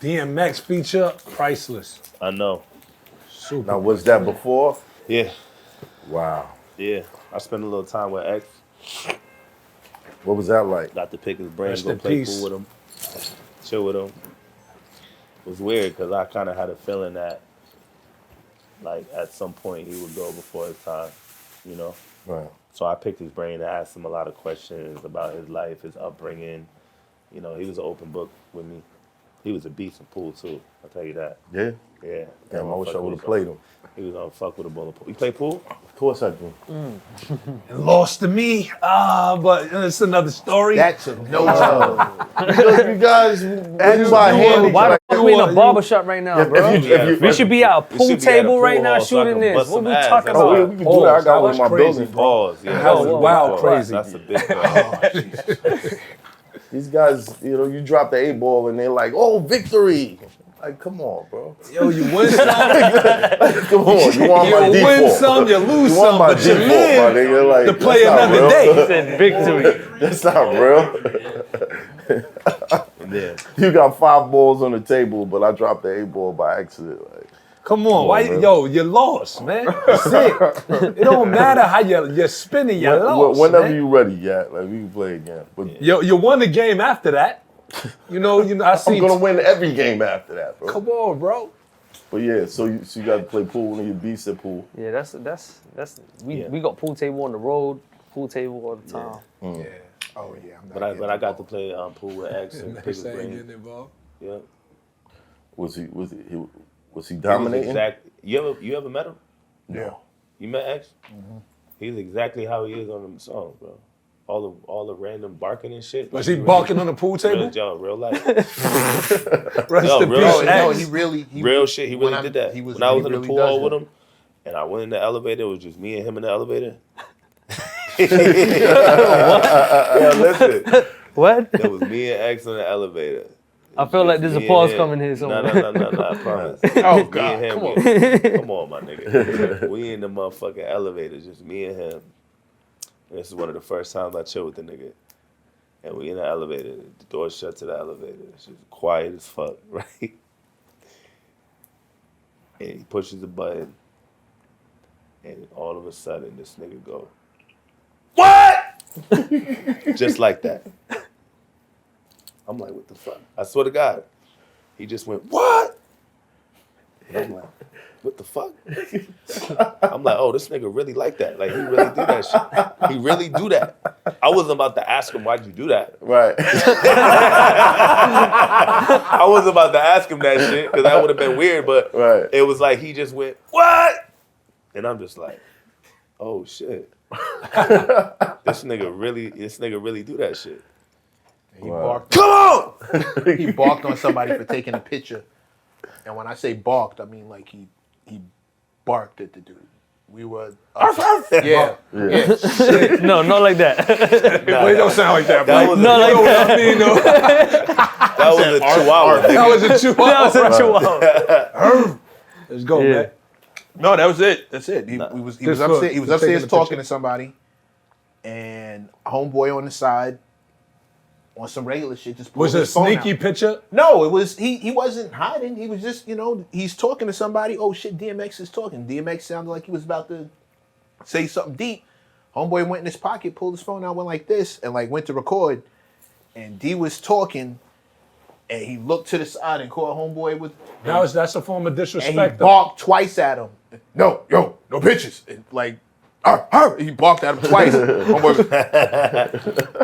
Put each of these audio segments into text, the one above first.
DMX feature, priceless. I know. Super. Now, was that before? Yeah. Wow. Yeah. I spent a little time with X. What was that like? Got to pick his brain, Rest go in play peace. pool with him, chill with him. It was weird because I kind of had a feeling that, like, at some point he would go before his time, you know? Right. So I picked his brain and asked him a lot of questions about his life, his upbringing. You know, he was an open book with me. He was a beast in pool, too. I'll tell you that. Yeah? Yeah. Damn, I wish I would have played him. He was on fuck with a bull of pool. You play pool? Of course I do. Lost to me. But it's another story. That's a no-no. You guys, Why are we in a barbershop right now, bro? We should be at a pool table right now shooting this. What we talking about? Oh, we can do that. I got one in my building. Pause. Yeah, That was wild crazy. That's a big These guys, you know, you drop the 8-ball and they're like, oh, victory. Like, come on, bro. Yo, you win some. Come on, you want my You default. win some, you lose You want some, my but you default, my live nigga. Like, to play that's not another real. day. He said victory. That's not real. Yeah. You got 5 balls on the table, but I dropped the 8-ball by accident. Like, Come on, why? man. Yo, you lost, man. That's it. It don't matter how you're spinning, you lost. whenever man. you ready, yeah, like we can play again. But You won the game after that. You know. I see. I'm gonna win every game after that, bro. Come on, bro. But yeah, so you got to play pool when you beats at pool. Yeah, that's we got pool table on the road, pool table all the time. Yeah. Oh yeah. But I got to play pool with X and pick his Saying brain. getting involved. Yeah. Was he He was dominating? You ever met him? No. You met X? Mm-hmm. He's exactly how he is on them songs, bro. All the random barking and shit. Was he barking on the pool table? Real life. Rest Yo, in real peace, shit. No, X. he really. Real shit. He really did that. When I was in the pool hall with him. him, and I went in the elevator, it was just me and him in the elevator. Yeah, listen. What? It was me and X in the elevator. I feel like there's a Me pause and him. coming here somewhere. No, I promise. Oh, Me God, and him, come on. Come on, my nigga. We in the motherfucking elevator, just me and him. And this is one of the first times I chill with the nigga. And we in the elevator. The door shut to the elevator. It's just quiet as fuck, right? And he pushes the button. And all of a sudden, this nigga go, "What?" Just like that. I'm like, what the fuck? I swear to God. He just went, "What?" And I'm like, what the fuck? I'm like, oh, this nigga really like that. Like, he really do that shit. He really do that. I wasn't about to ask him, why'd you do that? Right. I wasn't about to ask him that shit, because that would have been weird, but Right. it was like, he just went, "What?" And I'm just like, oh, shit. This nigga really do that shit. He barked. Come on! He barked on somebody for taking a picture, and when I say barked, I mean like he barked at the dude. We were yeah. No, not like that. Wait, don't sound like that, bro. That was Not like that. I mean, no. That was a chihuahua. That was a chihuahua. That was a chihuahua. Let's go, Yeah. man. No, that was it. That's it. He was Just upstairs. He was for taking upstairs the talking picture. to somebody, and homeboy on the side, on some regular shit, just pulled Was it a his phone sneaky out. picture? No, it was he wasn't hiding. He was just, he's talking to somebody. Oh shit, DMX is talking. DMX sounded like he was about to say something deep. Homeboy went in his pocket, pulled his phone out, went like this, and like went to record. And D was talking, and he looked to the side and caught homeboy with. That's a form of And he disrespect. though. barked twice at him. No pictures. And like, he barked at him twice. Homeboy,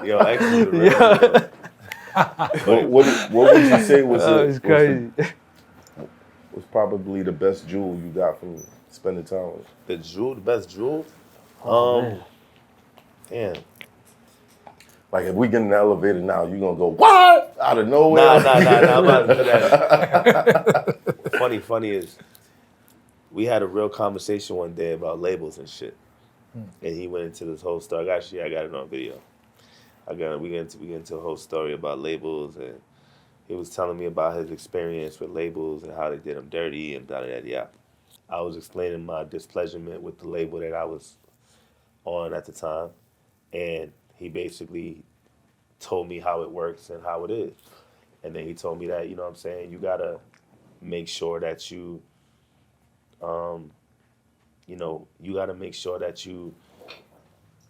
Yo, X is the real. What would you say was It's crazy. was probably the best jewel you got from spending time with? The best jewel? Damn. Like, if we get in the elevator now, you gonna go, what? Out of nowhere? Nah, I'm about to do that. Funny is, we had a real conversation one day about labels and shit. And he went into this whole story. Actually, I got it on video. We get into a whole story about labels, and he was telling me about his experience with labels and how they did him dirty and da-da-da-da. I was explaining my displeasurement with the label that I was on at the time, and he basically told me how it works and how it is. And then he told me that, you know what I'm saying, you gotta make sure that you, you know, you gotta make sure that you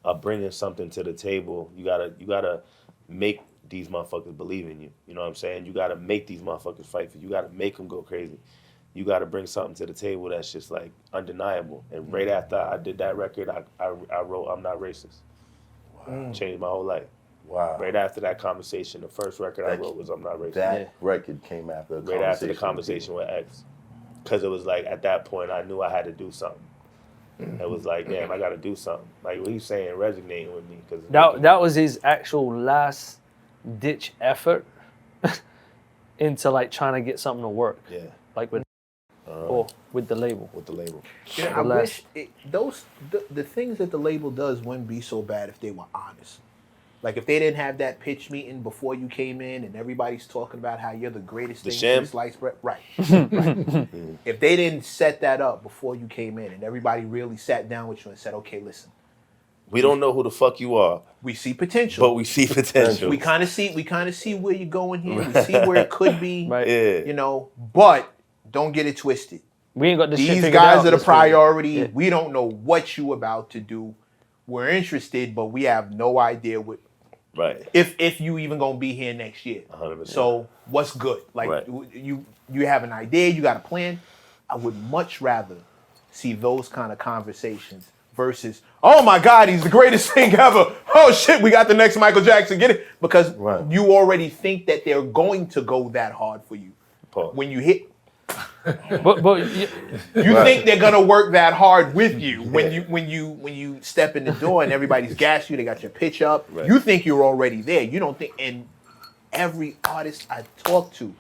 are bringing something to the table. You gotta make these motherfuckers believe in you. You know what I'm saying? You gotta make these motherfuckers fight for you. You gotta make them go crazy. You gotta bring something to the table that's just like undeniable. And right after I did that record, I wrote I'm Not Racist. Wow. Changed my whole life. Wow. Right after that conversation, the first record I wrote was I'm Not Racist. That record came after right after the conversation with X. Because it was like, at that point, I knew I had to do something. It was like, damn, I got to do something. Like what he's saying, resonating with me. Cause that was his actual last ditch effort into like trying to get something to work. Yeah. Like with or with the label. With the label. Yeah, I wish the things that the label does wouldn't be so bad if they were honest. Like if they didn't have that pitch meeting before you came in and everybody's talking about how you're the greatest thing since sliced bread. Right. Right. If they didn't set that up before you came in and everybody really sat down with you and said, okay, listen. We don't know who the fuck you are. We see potential. But we see potential. We kind of see where you're going here. We see where it could be. Right. Yeah. You know, but don't get it twisted. We ain't got this shit These figured guys out are the priority. Yeah. We don't know what you about to do. We're interested, but we have no idea what. Right. If you even gonna be here next year. 100%. So what's good? Like right. you have an idea, you got a plan. I would much rather see those kind of conversations versus, oh my God, he's the greatest thing ever. Oh shit, we got the next Michael Jackson. Get it? Because you already think that they're going to go that hard for you. Pause. When you hit. but you think they're gonna work that hard with you when you step in the door and everybody's gassed you, they got your pitch up. Right. You think you're already there. You don't think. And every artist I talk to,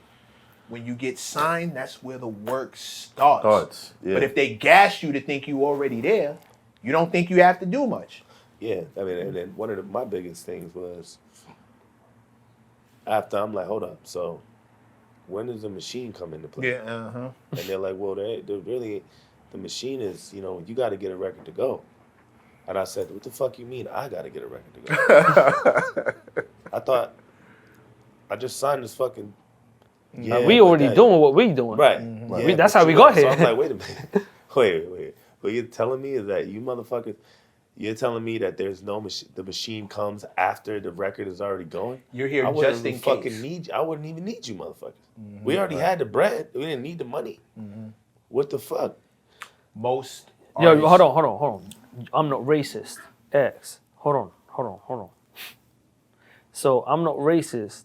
when you get signed, that's where the work starts. Yeah. But if they gas you to think you already there, you don't think you have to do much. Yeah, I mean, and then one of my biggest things was after I'm like, hold up, so. When does the machine come into play? Yeah, And they're like, well, they're really, the machine is, you know, you got to get a record to go. And I said, what the fuck you mean I got to get a record to go? I thought, I just signed this fucking. Yeah, we already doing what we doing. Right. Mm-hmm. Yeah, that's how we got here. So I was like, wait a minute. Wait. What you're telling me is that you motherfuckers, you're telling me that there's no machine, the machine comes after the record is already going? You're here just in case. I wouldn't even need you motherfuckers. Mm-hmm. We already had the bread. We didn't need the money. Mm-hmm. What the fuck? Most artists... Yo, hold on. I'm Not Racist. X. Hold on. So I'm Not Racist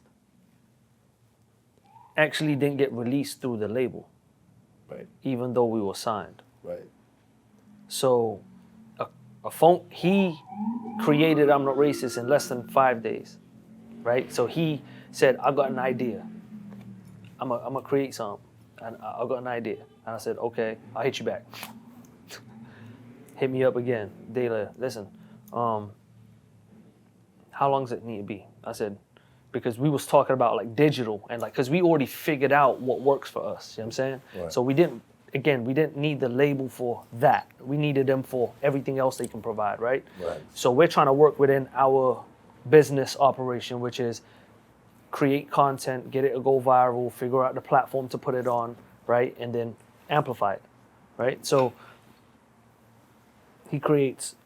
actually didn't get released through the label. Right. Even though we were signed. Right. So he created I'm Not Racist in less than 5 days, right? So he said, I've got an idea. I'm gonna create something, and I've got an idea. And I said, okay, I'll hit you back. Hit me up again, day later. Listen, how long does it need to be? I said, because we was talking about like digital and like, cause we already figured out what works for us, you know what I'm saying? Right. So we didn't need the label for that. We needed them for everything else they can provide, right? Right. So we're trying to work within our business operation, which is create content, get it to go viral, figure out the platform to put it on, right? And then amplify it, right? So he creates,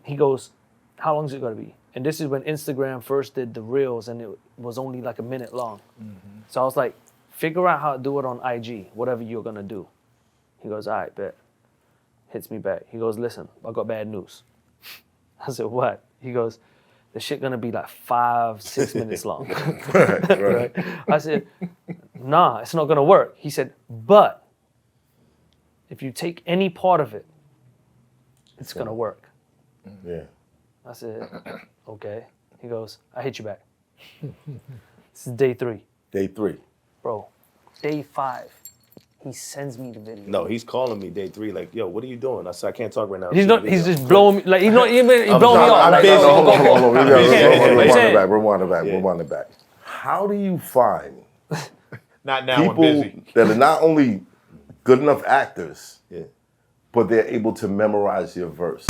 he goes, how long is it gonna be? And this is when Instagram first did the reels and it was only like a minute long. Mm-hmm. So I was like, figure out how to do it on IG, whatever you're gonna do. He goes, all right, bet. Hits me back. He goes, listen, I got bad news. I said, what? He goes, the shit gonna be like 5-6 minutes long. Right. I said, nah, it's not gonna work. He said, but if you take any part of it, it's gonna work. Yeah. I said, okay. He goes, I hit you back. This is day 3. Day 3. Bro, day 5. He sends me the video. No, he's calling me day 3, like, yo, what are you doing? I said, I can't talk right now. He's just blowing me, like, he's blowing me off. I'm busy. Hold on. Rewind it back. How do you find not now, people I'm busy. that are not only good enough actors, yeah, but they're able to memorize your verse?